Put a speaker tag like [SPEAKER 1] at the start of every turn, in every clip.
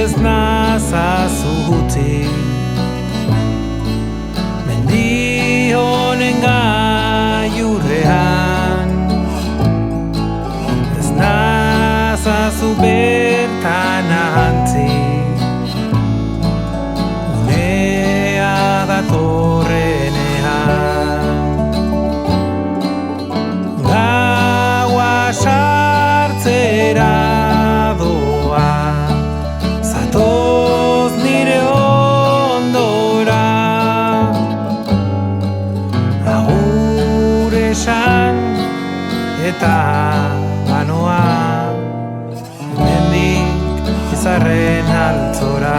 [SPEAKER 1] ez nazazu utzi mendi honen gailurrean ez nazazu bertan ahantzi unea datorrenean gaua sartzera doa zatoz nire ondora agur esan eta banoa hemendik izarren altzora.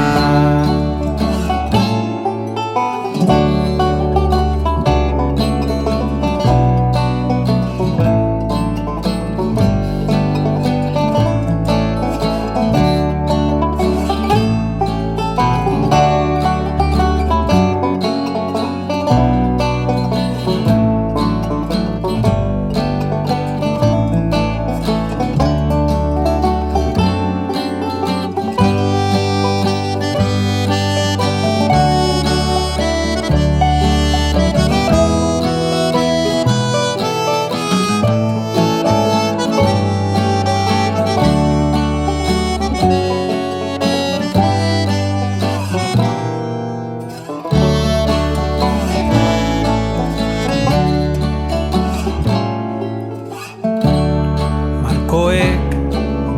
[SPEAKER 1] Markoek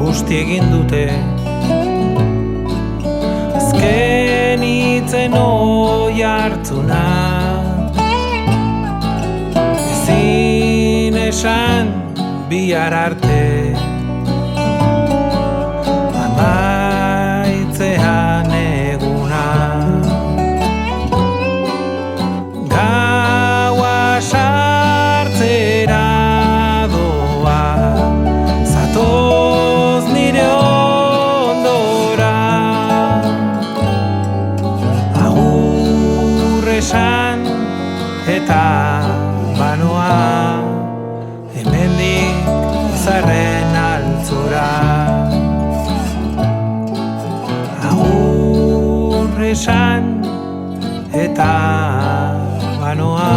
[SPEAKER 1] busti egin dute azken hitzen oi hartzuna ezin esan bihar arte amaitzean eguna gaua sartzera doa zatoz nire ondora agur esan eta banoa hemendik izarren altzora agur esan eta banoa